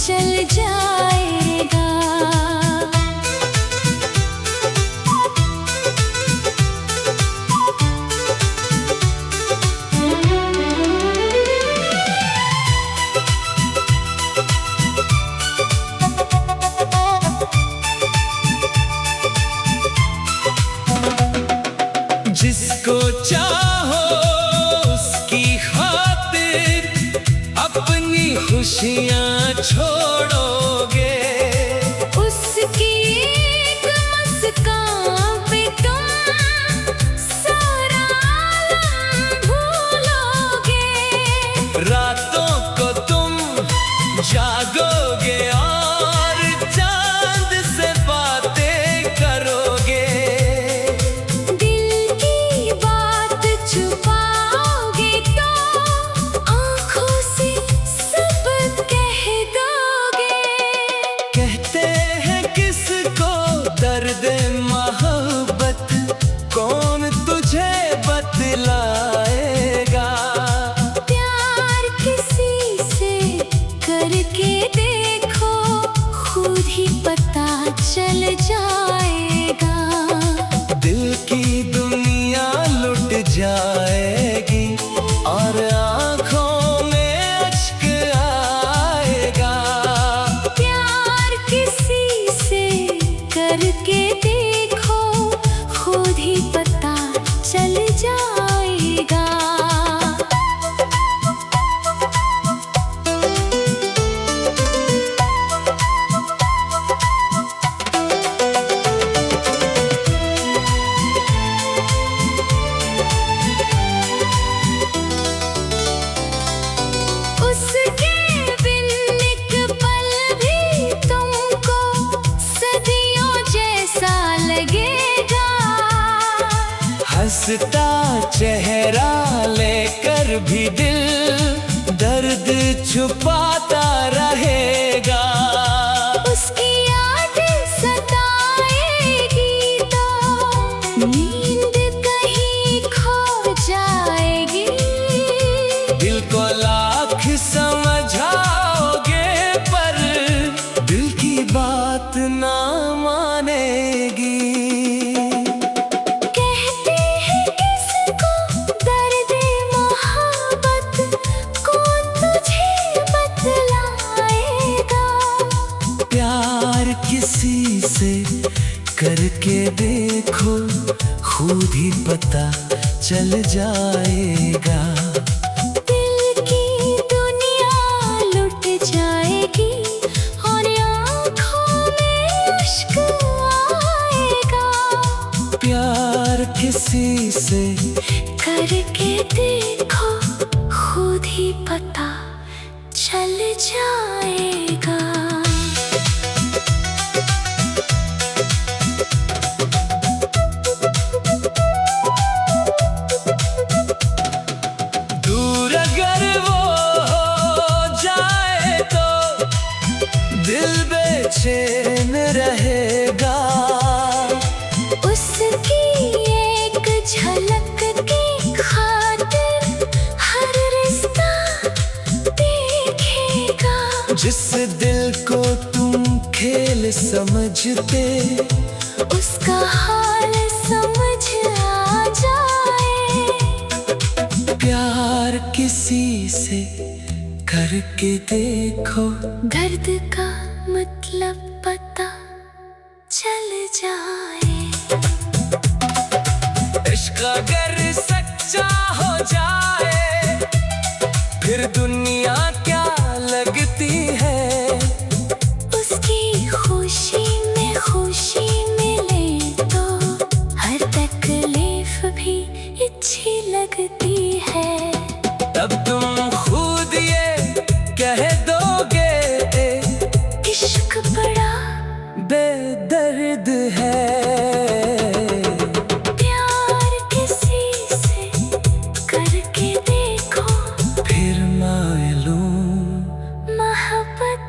चल जाएगा। जिसको चाहो उसकी खातिर अपनी खुशियाँ छोड़ोगे, उसकी एक मुस्कान पे तुम सारा आलम भूलोगे। रातों को तुम जागोगे और चांद से बातें करोगे। दिल की बात छुपाओगे तो आँखों से सब कह दोगे। कहते हैं किसको दर्द मोहब्बत, कौन तुझे बतलाएगा। प्यार किसी से करके देखो, खुद ही पता चल जाएगा। दिल की दुनिया लुट जाएगी और आँखों में अश्क आएगा। प्यार किसी से करके देखो, खुद ही पता चल जाएगा। उसके बिन एक पल भी तुमको सदियों जैसा लगेगा। हंसता चेहरा लेकर भी दिल दर्द छुपाता रहेगा। उसकी याद सताएगी तो नींद कहीं खो जाएगी। दिल को लाख समझाओगे पर दिल की बात ना मानेगी। कहते हैं किसको दर्द मोहब्बत, कौन तुझे बतलाएगा। प्यार किसी से करके देखो, खुद ही पता चल जाएगा। दिल की दुनिया लुट जाएगी और आँखों में अश्क आएगा। प्यार किसी से करके देखो, खुद ही पता चल जाएगा। दूर अगर वो हो जाए तो दिल बेचैन रहेगा। उसकी एक झलक की खातिर हर रिश्ता देखेगा। जिस दिल को तुम खेल समझते, उसका हाल समझ आ जाए। प्यार किसी से करके देखो, दर्द का मतलब पता चल जाए। इश्क अगर सच्चा हो जाए फिर दुनिया क्या लगती है। उसकी खुशी में खुशी मिले तो हर तकलीफ भी अच्छी लगती है। तब तुम खुद ये कह दोगे इश्क बड़ा बेदर्द है। प्यार किसी से करके देखो, फिर मालूम मोहब्बत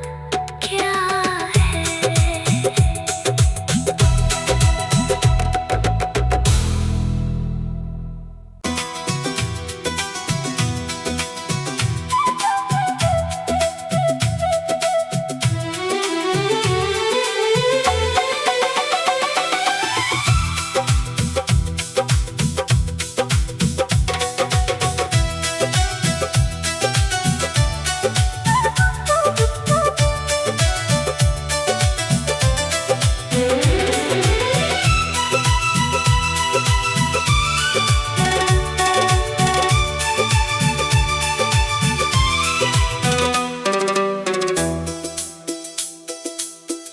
क्या है।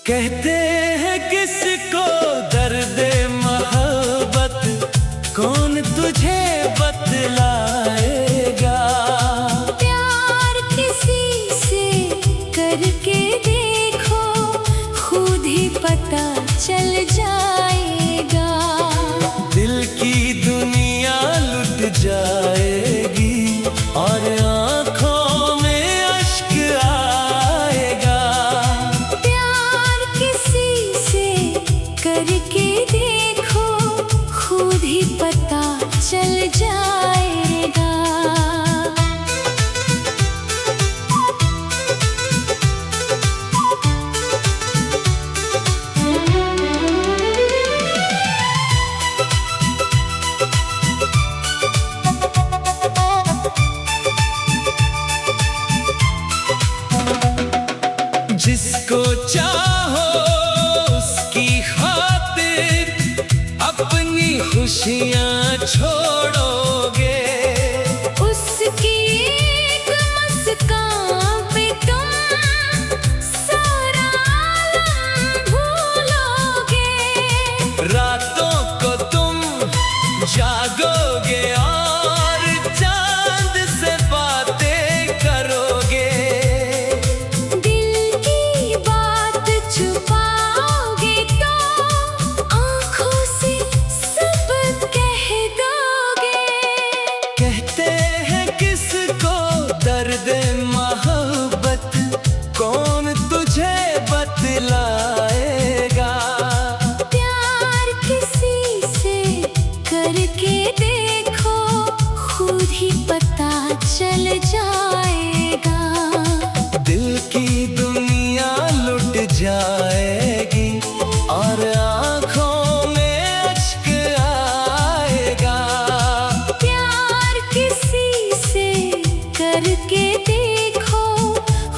कहते हैं किसको दर्द मोहब्बत, कौन तुझे बतलाएगा। प्यार किसी से करके देखो, खुद ही पता चल जाएगा। दिल की दुनिया लुट जाएगी और आँखों में अश्क आएगा। प्यार किसी से करके देखो, खुद ही पता चल जाएगा। जिसको चाहो उसकी खातिर अपनी खुशियाँ छोड़ोगे। उसकी एक मुस्कान पे तुम सारा आलम भूलोगे। रातों को तुम जागोगे और चांद से बातें करोगे। दिल की बात छुपाओगे तो आँखों से सब कह दोगे। कहते हैं किसको दर्द मोहब्बत, कौन तुझे बतलाएगा। प्यार किसी से करके देखो, खुद ही पता चल जाएगा। दिल की दुनिया लुट जाएगी और आँखों में अश्क आएगा। प्यार किसी से करके देखो,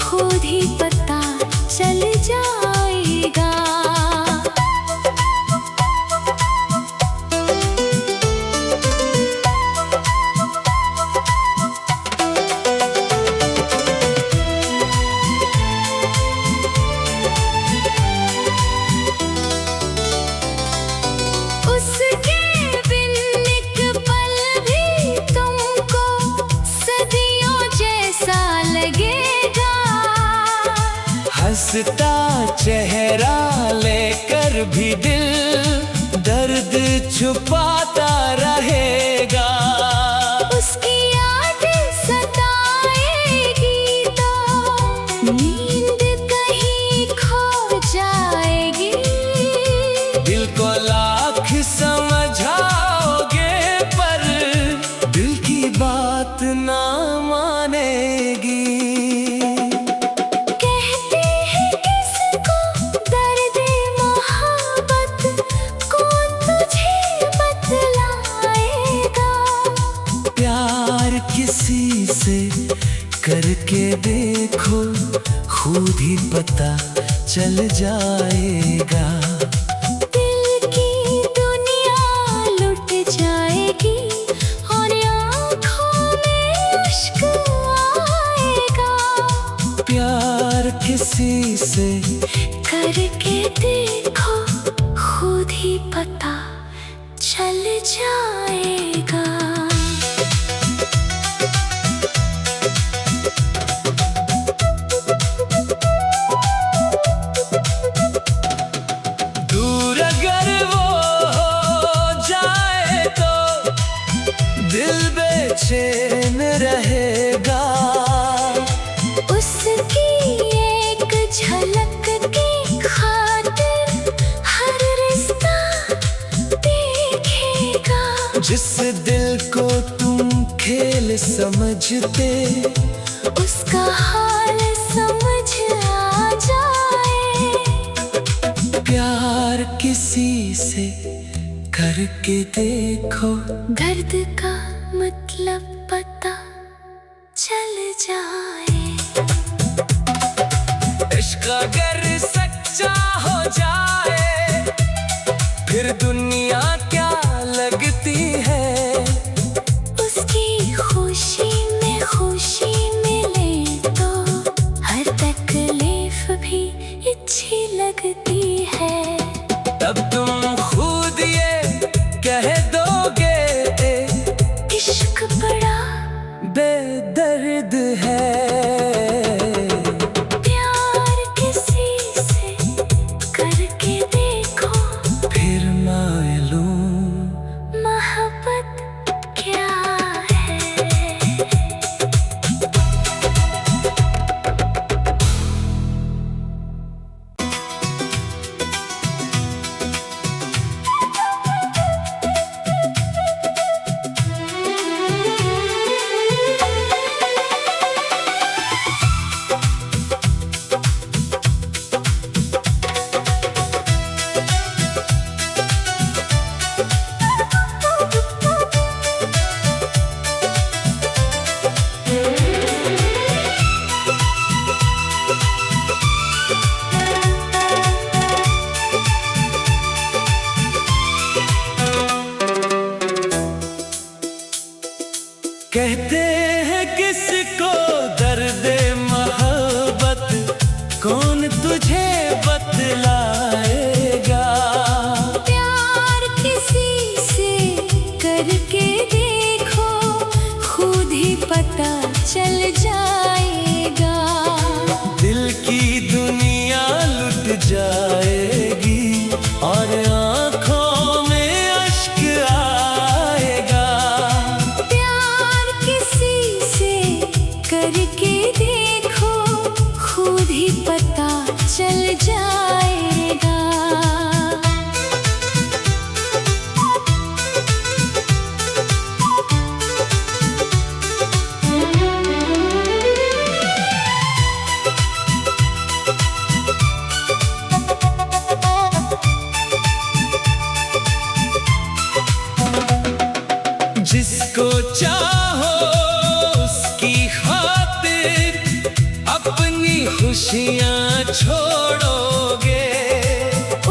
खुद ही पता चल जाएगा। उसके बिन एक पल भी तुमको सदियों जैसा लगेगा। हंसता चेहरा लेकर भी दिल दर्द छुपाता रहेगा। उसकी यादें सताएगी तो नींद कहीं खो जाएगी। दिल को लाख समझाओगे पर दिल की बात ना मानेगी। कहते हैं किसको दर्द मोहब्बत, कौन तुझे बतलाएगा। प्यार किसी से करके देखो, खुद ही पता चल जाएगा। दिल की दुनिया लुट जाएगी और आँखों में अश्क आएगा। प्यार किसी से करके देखो, खुद ही पता चल जाएगा। दूर अगर वो हो जाए तो दिल बेचैन रहेगा। उसकी एक झलक की खातिर हर रिश्ता देखेगा। जिस दिल को तुम खेल समझते, उसका हाल समझ आ जाए। प्यार किसी से करके देखो, दर्द का मतलब पता चल जाए। इश्क अगर सच्चा हो जाए फिर दुनिया क्या लगती है। उसकी खुशी में खुशी मिले तो हर तकलीफ भी अच्छी लगती है। तब तुम खुद ये कह दोगे इश्क बड़ा बेदर्द है। प्यार किसी से करके देखो, फिर मालूम मोहब्बत क्या है। कहते हैं किसको दर्दे मोहब्बत, कौन तुझे बतलाएगा। प्यार किसी से करके देखो, खुद ही पता चल जाएगा। दिल की दुनिया लुट जाएगी और आँखों में अश्क आएगा। प्यार किसी से करके देखो, खुद ही पता चल जाएगा। जिसको चाहो उसकी खातिर अपनी खुशियाँ छोड़ोगे।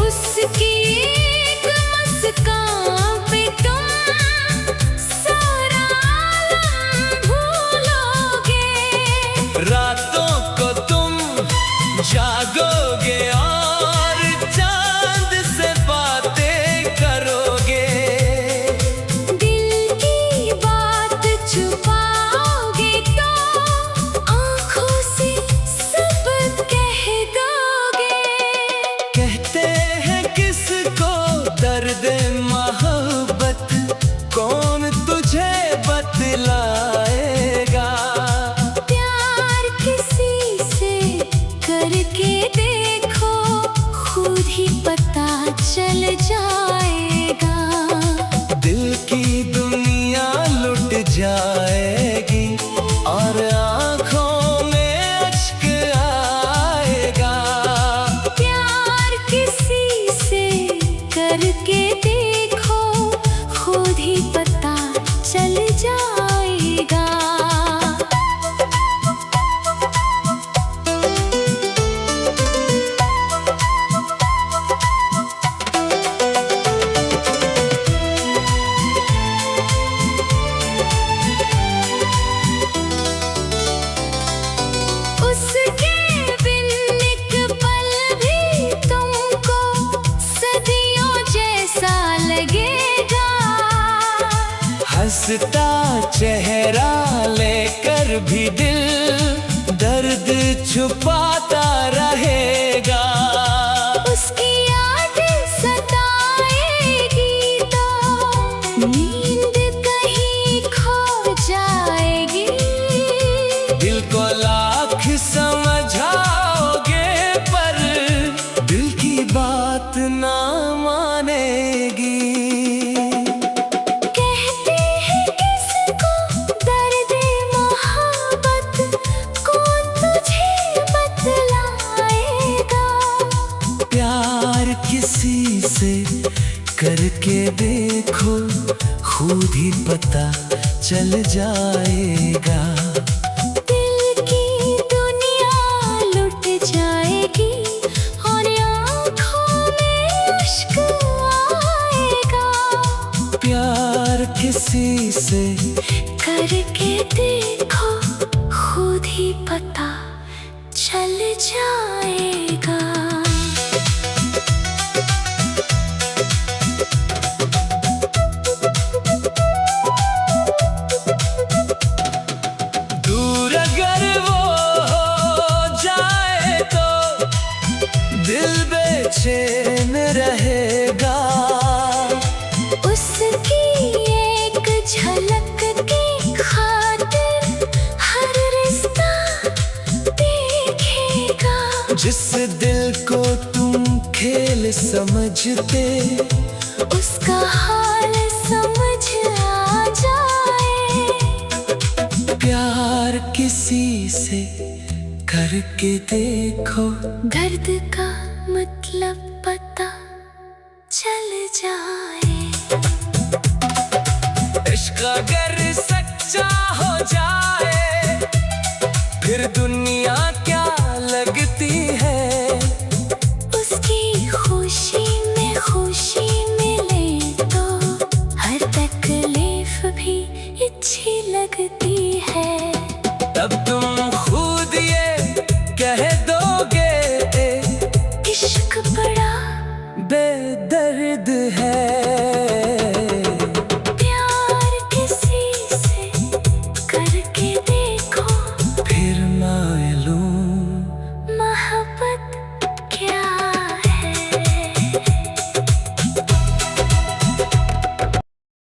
उसकी एक मुस्कान पे तुम सारा आलम भूलोगे। रातों को तुम जागोगे और चांद से बातें करोगे। दिल की बात छुपाओगे तो आँखों से सब कह दोगे। कहते हैं किसको दर्द मोहब्बत, कौन तुझे बतलाएगा। प्यार किसी से करके देखो, खुद ही पता चल जाएगा। दिल की दुनिया लुट जाएगी और आँखों में अश्क आएगा। प्यार किसी से करके देखो, खुद ही पता चल जाएगा। उसके बिन एक पल भी तुमको सदियों जैसा लगेगा। हंसता चेहरा लेकर भी दिल दर्द छुपाता रहेगा। उसकी यादें सताएगी तो नींद कहीं खो जाएगी। दिल को लाख समझाओगे पर दिल की बात ना मानेगी। कहते हैं किसको दर्दे मोहब्बत, कौन तुझे बतलाएगा। प्यार किसी से करके देखो, खुद ही पता चल जाएगा। दिल की दुनिया लुट जाएगी और आँखों में अश्क आएगा। प्यार किसी से करके देखो, खुद ही पता चल जाएगा। बेचैन रहेगा। उसकी एक झलक की खातिर हर रिश्ता देखेगा। जिस दिल को तुम खेल समझते, उसका हाल समझ आ जाए। प्यार किसी से करके देखो, दर्द का मतलब पता चल जाए। इश्क अगर सच्चा हो जाए, फिर दुनिया क्या लगती है। उसकी खुशी में खुशी मिले तो हर तकलीफ भी अच्छी लगती है। तब तुम खुद ये कह दोगे, इश्क बड़ा बेदर्द है।